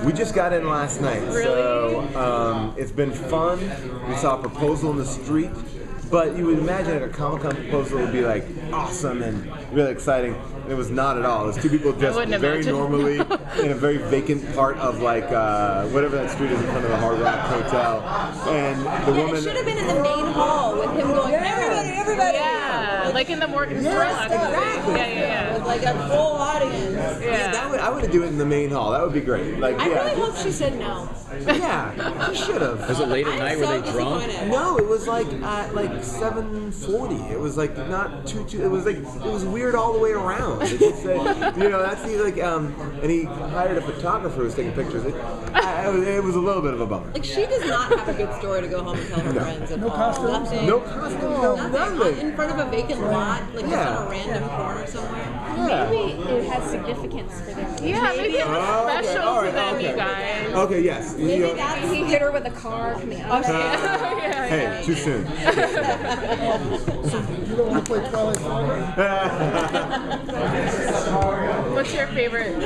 We just got in last night. Really? So it's been fun. We saw a proposal in the street. But you would imagine a Comic-Con proposal would be like awesome and really exciting. And it was not at all. It was two people dressed very normally in a very vacant part of like whatever that street is in front of the Hard Rock Hotel. And the woman. It should have been in the main hall with him going, everybody. Yeah, like in the Morgan Yes, exactly. Yeah. With like a full audience. Yeah, I would do it in the main hall. That would be great. Like, I really hope she said no. Yeah, you should have. Was it late at night? Were they drunk? No, it was like at like 7:40. It was like not too. It was like it was weird all the way around. It just said, that's the like and he hired a photographer who was taking pictures. It was a little bit of a bummer. Like she does not have a good story to go home and tell her friends at all. Nothing. No costume. Nothing. In front of a vacant lot, like just on a random corner somewhere. Yeah. Maybe it has significance for them. Yeah, maybe it was special to them, you guys. Okay, yes. Maybe that's He hit her with a car coming out. Hey, too soon. So you don't want to play Twilight Saga? What's your favorite?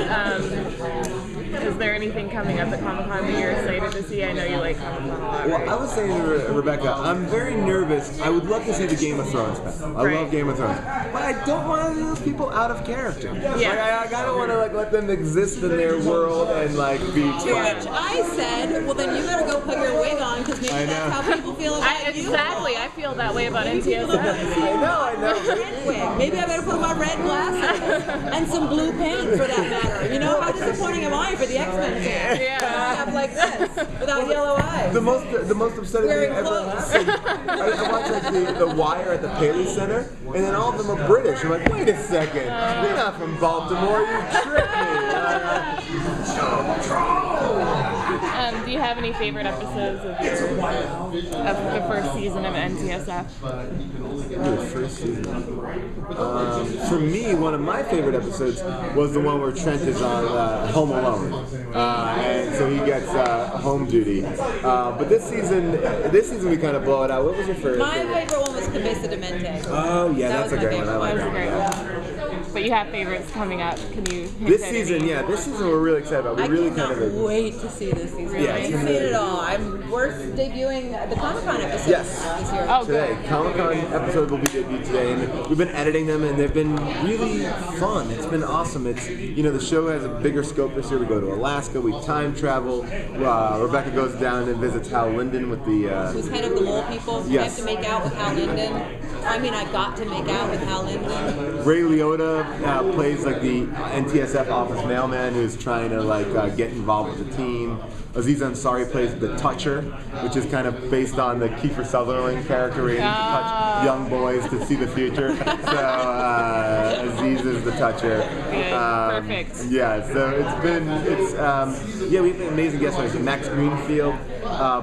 Is there anything coming up at Comic-Con that you're excited to see? I know you like Comic-Con a lot, right? Well, I was saying to Rebecca, I'm very nervous. I would love to see the Game of Thrones panel. I love Game of Thrones, but I don't want to lose people out of character. Yeah. Like, I don't want to like let them exist in their world and like be. to which I said, well then you better go put your wig on because maybe that's how people feel about you. Exactly, I feel that way about NTSF. I know. Red wig. Maybe I better put my red glasses and some blue paint for that matter. You know, how disappointing am I for the X-Men fan? Yeah. I'm like this without yellow eyes. The most upsetting thing ever happened. I watched like the Wire at the Paley Center, and then all of them are British. I'm like, wait a second, you're not from Baltimore. You tricked me. Do you have any favorite episodes of the first season of NTSF? The first season. For me, one of my favorite episodes was the one where Trent is on Home Alone, and so he gets home duty. But this season we kind of blow it out. What was your favorite? My favorite one was Cabeza de Mente. Oh yeah, that's a great one. I like That was a great that. one. But you have favorites coming up. Can you? This season we're really excited about. We really cannot wait to see this season. Yeah, I've seen it all. We're debuting the Comic-Con episodes this year. Oh, today. Comic-Con episode will be debuted today, and we've been editing them, and they've been really fun. It's been awesome. It's the show has a bigger scope this year. We go to Alaska, we time travel. Rebecca goes down and visits Hal Linden with the who's head of the Mole People. Yes. I have to make out with Hal Linden. I mean, I got to make out with Hal Linden. Ray Liotta plays like the NTSF office mailman who's trying to like get involved with the team. Aziz Ansari plays the Toucher, which is kind of based on the Kiefer Sutherland character where he needs to touch young boys to see the future. So Aziz is the Toucher. Perfect. Yeah, so we have an amazing guest host. Max Greenfield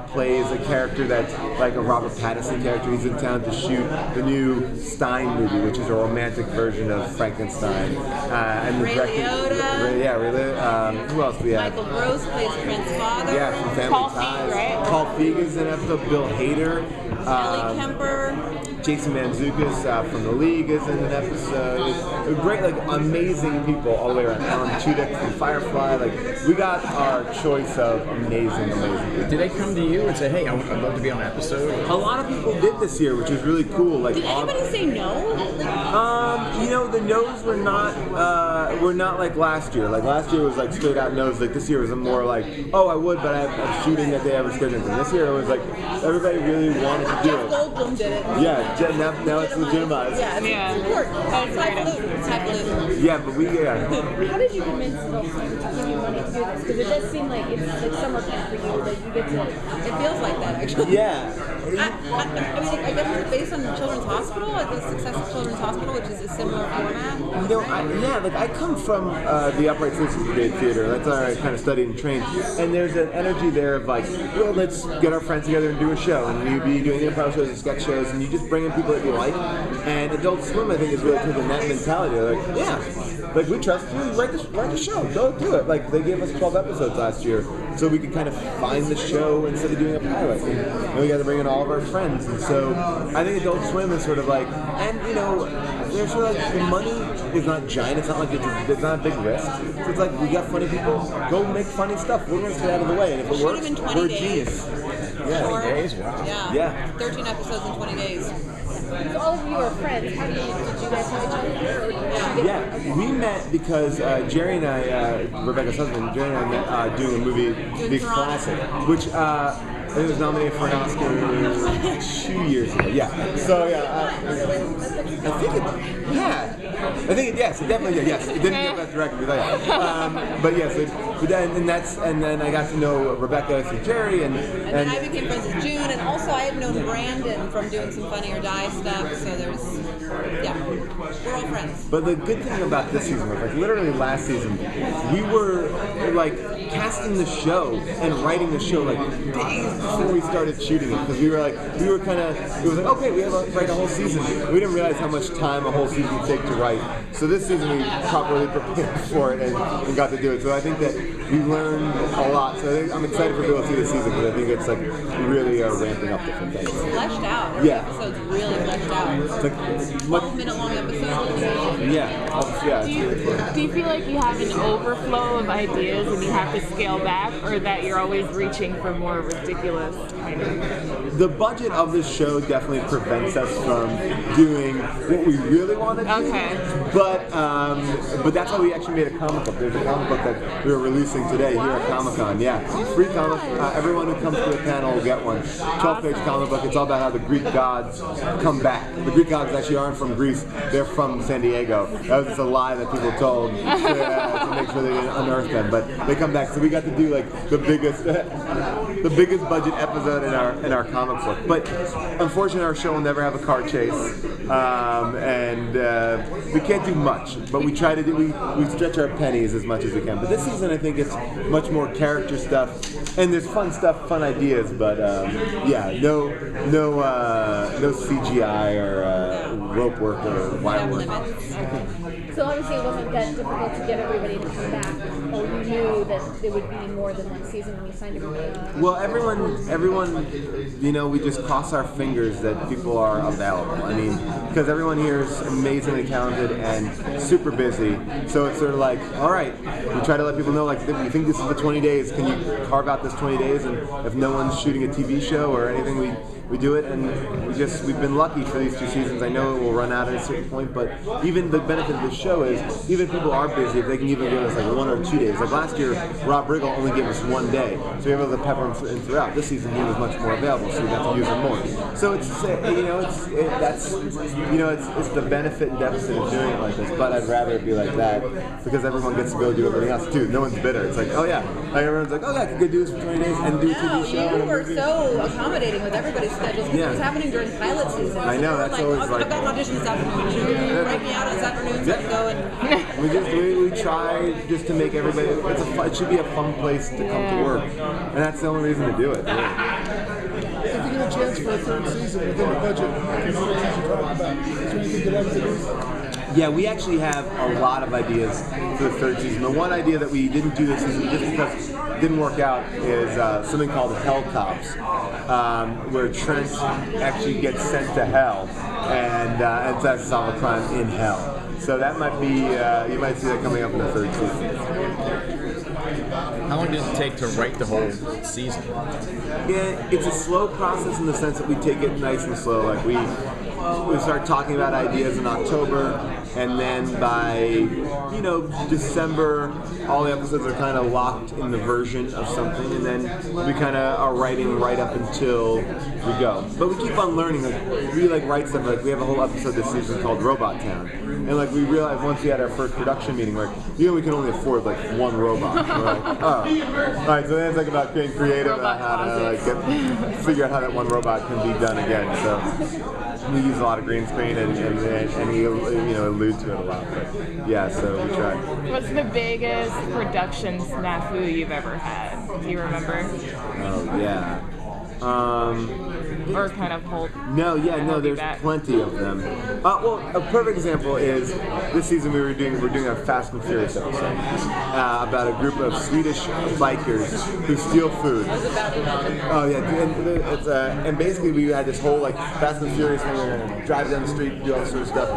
plays a character that's like a Robert Pattinson character. He's in town to shoot the new Stein movie, which is a romantic version of Frankenstein. And Ray Liotta. Ray Liotta. Who else do we have? Michael Gross plays Trent's father. Yeah, from Family Paul Ties. Feig, right? Paul Feig is in an episode. Bill Hader. Ellie Kemper. Jason Mantzoukas from The League is in an episode. It's great, like amazing people all the way around. Alan Tudyk from Firefly. Like we got our choice of amazing people. Did they come to you and say, "Hey, I'd love to be on an episode"? A lot of people did this year, which was really cool. Like, Did anybody say no? The no's were not like last year. Like last year was like straight out no's. Like this year was more like, oh, I would, but I'm shooting that they have a schedule. And this year it was like everybody really wanted to do it. Goldblum did it. Yeah, now it's legitimized. Yeah, it's important. It's highfalutin. Yeah, but How did you convince folks to give you money to do this? Because it does seem like it's like summer camp for you. Like you get to. It feels like that actually. Yeah. I guess it's based on Children's Hospital, like the Success of Children's Hospital, which is a similar format. I come from the Upright Citizens Brigade Theater. That's where I kind of studied and trained. And there's an energy there of like, well, let's get our friends together and do a show. And you'd be doing improv shows and sketch shows, and you just bring in people that you like. And Adult Swim, I think, is really taking that mentality. They're like, yeah, like we trust you. Write the show. Go do it. Like they gave us 12 episodes last year, so we could kind of find the show instead of doing a pilot. And we got to bring in all of our friends. And so I think Adult Swim is sort of like, and they're sort of like the money is not giant. It's not like it's not a big risk. So it's like we got funny people. Go make funny stuff. We're gonna stay out of the way, and if it works, Should have been 20 we're a days. genius. Yeah. 20 days, wow. Yeah. 13 episodes in 20 days. So all of you are friends. How did you guys know each other? Or did you get Yeah, we met because Jerry and I, Rebecca's husband, Jerry and I met doing a movie, Big Classic, which I think was nominated for an Oscar 2 years ago. Yeah. So yeah, I think it. Yeah. I think it. Yes, it definitely did. Yes, it didn't get best director. But yes, and then I got to know Rebecca through Jerry, and then I became friends with June, and also I had known Brandon from doing some Funny or Die stuff. So we're all friends. But the good thing about this season was, like, literally last season, we were like casting the show and writing the show like days before we started shooting it, because we were kind of, it was like, okay, we have to write a whole season. We didn't realize how much time a whole season would take to write. So this season we properly prepared for it and got to do it. So I think that we learned a lot. So I'm excited for people to see this season, because I think it's like really ramping up different things. It's fleshed out. Yeah. The episode's really fleshed out. It's like 12-minute long episodes. Yeah. Do you feel like you have an overflow of ideas and you have to scale back, or that you're always reaching for more ridiculous kind of? The budget of this show definitely prevents us from doing what we really want to do. Okay. But that's why we actually made a comic book. There's a comic book that we're releasing today here at Comic-Con. Yeah, free comic. Everyone who comes to the panel will get one. 12-page comic book. It's all about how the Greek gods come back. The Greek gods actually aren't from Greece. They're from San Diego. That was just a lie that people told to make sure they didn't unearth them. But they come back. So we got to do like the biggest budget episode in our comic book. But unfortunately, our show will never have a car chase, and we can't do much. But we try to do. We stretch our pennies as much as we can. But this season, I think it's much more character stuff, and there's fun stuff, fun ideas. But no CGI or rope work or wire work. So obviously it wasn't that difficult to get everybody to come back, or you knew that it would be more than one season when you signed everybody up? Well, everyone, we just cross our fingers that people are available. I mean, because everyone here is amazingly talented and super busy. So it's sort of like, all right, we try to let people know, like, if you think this is the 20 days, can you carve out this 20 days? And if no one's shooting a TV show or anything, we do it, and we've been lucky for these 2 seasons. I know it will run out at a certain point, but even the benefit of the show is, even if people are busy, if they can even give us like 1 or 2 days. Like last year, Rob Riggle only gave us 1 day, so we were able to pepper him in throughout. This season, he was much more available, so we got to use him more. So it's the benefit and deficit of doing it like this. But I'd rather it be like that, because everyone gets to go do everything else too. No one's bitter. It's like, oh yeah, like everyone's like, oh yeah, I could go do this for 20 days and do a TV show. You were so accommodating with everybody's schedules, because it was happening during pilot season. I know, that's always like, I've got an audition this afternoon. Break me out this afternoon so I can go and... we try just to make everybody, it should be a fun place to come to work, and that's the only reason to do it. Really. If you get a chance for a 3rd season within the budget, what you talking about? Is there anything you'd like to do? Yeah, we actually have a lot of ideas for the 3rd season. The one idea that we didn't do this season, just because it didn't work out, is something called Hell Cops, where Trent actually gets sent to hell and tries to solve a crime in hell. So that might be, you might see that coming up in the 3rd season. How long does it take to write the whole season? Yeah, it's a slow process in the sense that we take it nice and slow. Like we start talking about ideas in October, and then by December, all the episodes are kind of locked in the version of something, and then we kind of are writing right up until we go. But we keep on learning. Like we write stuff. Like we have a whole episode this season called Robot Town, and like we realized once we had our first production meeting, like we can only afford like 1 robot. We're like, oh, all right. So then it's like about getting creative about how to figure out how that 1 robot can be done again. So we use a lot of green screen and he allude to it a lot. But yeah, so we try. What's the biggest production snafu you've ever had? Do you remember? Oh yeah. Or kind of hold. No, there's plenty of them. Well, a perfect example is this season we're doing a Fast and Furious episode about a group of Swedish bikers who steal food. Oh yeah, and basically we had this whole like Fast and Furious thing. We were gonna drive down the street, do all this sort of stuff.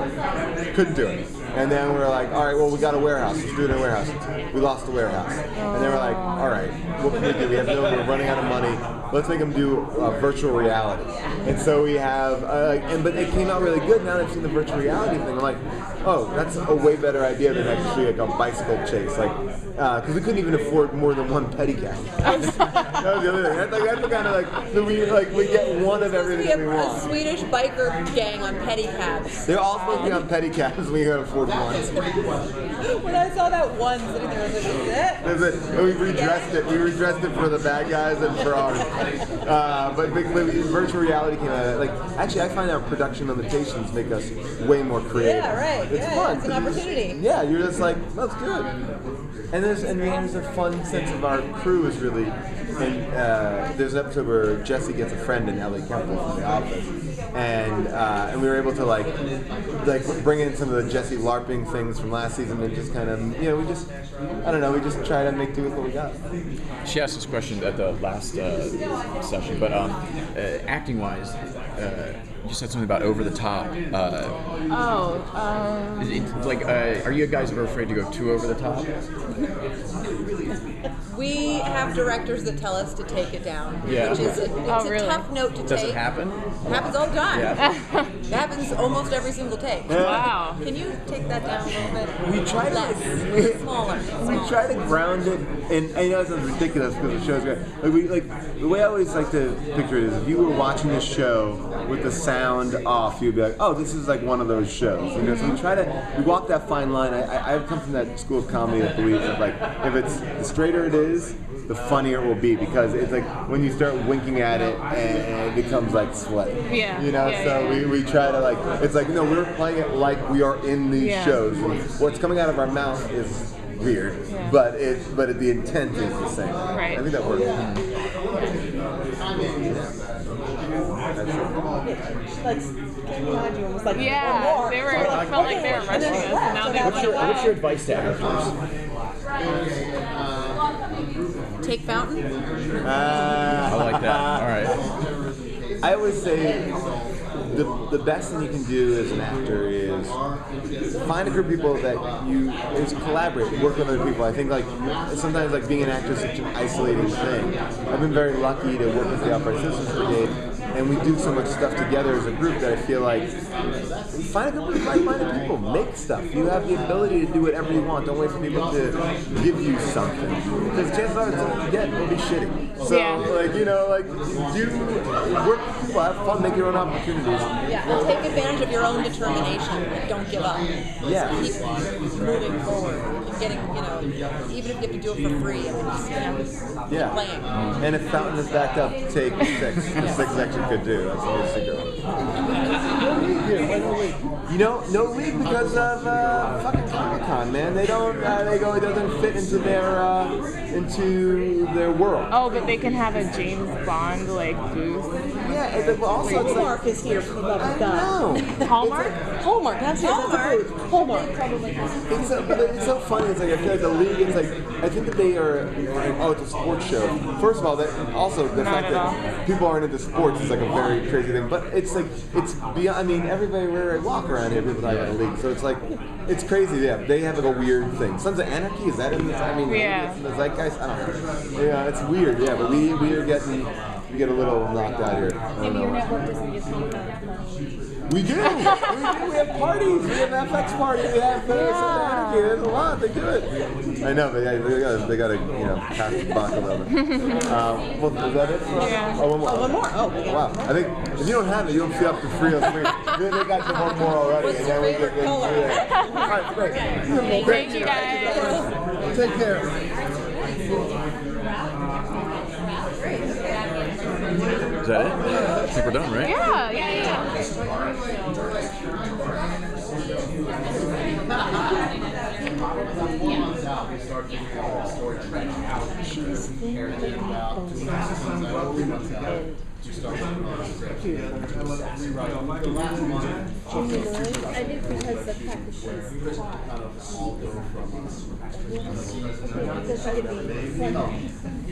Couldn't do it. And then we're like, all right, well, we got a warehouse. Let's do it in a warehouse. We lost the warehouse. And then we're like, all right, what can we do? We're running out of money. Let's make them do virtual reality. And so we have, but it came out really good. Now that I've seen the virtual reality thing, I'm like, oh, that's a way better idea than actually like a bicycle chase. Like, because we couldn't even afford more than one pedicab. That was the other thing. That's the kind of so we get one of everything that we want. A Swedish biker gang on pedicabs. They're all supposed to be on pedicabs. We can afford one. When I saw that one sitting there, I was like, That's it. We redressed it. We redressed it for the bad guys and for ours. But virtual reality came out. Like, actually, I find our production limitations make us way more creative. yeah, right. It's fun. It's an opportunity. Yeah, you're just like, let's do it. And there's a fun sense of our crew is really. And there's an episode where Jesse gets a friend in Ellie Kemple from The Office, and we were able to like bring in some of the Jesse LARPing things from last season and just kind of we just try to make do with what we got. She asked this question at the last session, but acting-wise, you said something about over the top. Are you guys ever afraid to go too over the top? We have directors that tell us to take it down, Yeah. which is a really? tough note to Does take. it happen? It happens all the time. Yeah. It happens almost every single take. Wow. Can you take that down a little bit? We try Less. to Smaller. we try to ground it, and I know it sounds ridiculous because the show's great. The way I always like to picture it is if you were watching this show with the sound off, you'd be like, oh, this is like one of those shows. So we walk that fine line. I've come from that school of comedy that believes that if it's the straighter it is, the funnier it will be, because it's like when you start winking at it and it becomes like sweat. Yeah. We try to it's like, no, we're playing it like we are in these shows. And what's coming out of our mouth is weird, but the intent is the same. Right. I think that works. Can you imagine? It was like, Yeah, more. they were felt like they were rushing us, and now they What's your advice to actors? Take Fountain? I like that. All right. I would say the best thing you can do as an actor is find a group of people that is collaborate, work with other people. I think sometimes being an actor is such an isolating thing. I've been very lucky to work with the Upright Citizens Brigade, and we do so much stuff together as a group that I feel like find a group of like-minded people, make stuff. You have the ability to do whatever you want. Don't wait for people to give you something, because chances are something you get will be shitty. So do work with people, have fun, make your own opportunities. Yeah, and take advantage of your own determination. Don't give up. Yeah. Keep moving forward. Keep getting, even if you have to do it for free, keep playing. And if Fountain is backed up, take 6. The 6 actually could do. That's the way to go. No league because of fucking Comic-Con, man. They don't. They go. It doesn't fit into their world. Oh, but they can have a James Bond booth. Yeah, and also it's Hallmark is here for love of I God. know. Hallmark? Hallmark, that's a booth. Hallmark. It's so funny. It's like I feel like the league. It's like I think that they are. It's a sports show. First of all, that also the Not fact at that all. people aren't into sports is like a very crazy thing. But it's beyond. I mean, everybody where I walk around here, people talk about the league. So it's it's crazy. Yeah, they have a weird thing. Sons of Anarchy, is that in this? I mean, it's in the zeitgeist. I don't know. Yeah, it's weird. Yeah, but we are getting. We get a little knocked out here. Maybe your network doesn't give Comic-Con. We do. We have parties. We have FX parties. We have There's a lot. They do it. I know, but they got to pass the buck a little bit. Well, is that it? Yeah. Oh, one more. One more. Oh, okay. Wow. I think if you don't have it, you don't feel up to 3 on screen. They got to one more already. What's and your then we favorite get color? All right, great. Thank you guys. Take care. Is that it? I think we're done, right? Yeah. She's thin and I think because the fact that she's taught. Because I could be friendly.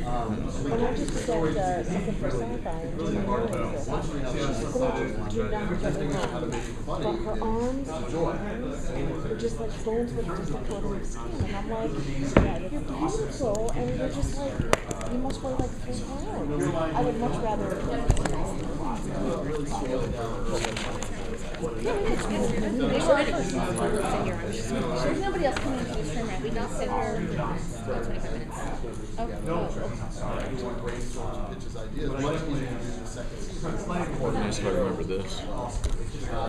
And I just said something for sci-fi and she's going to do down but her arms are just like bones with just like colored skin. And I'm like, you're beautiful, and you're just like, you must weigh like 3 pounds. I would much rather. There's nobody else coming to this room, right? We can sit here for 25 minutes. Organize if I remember this.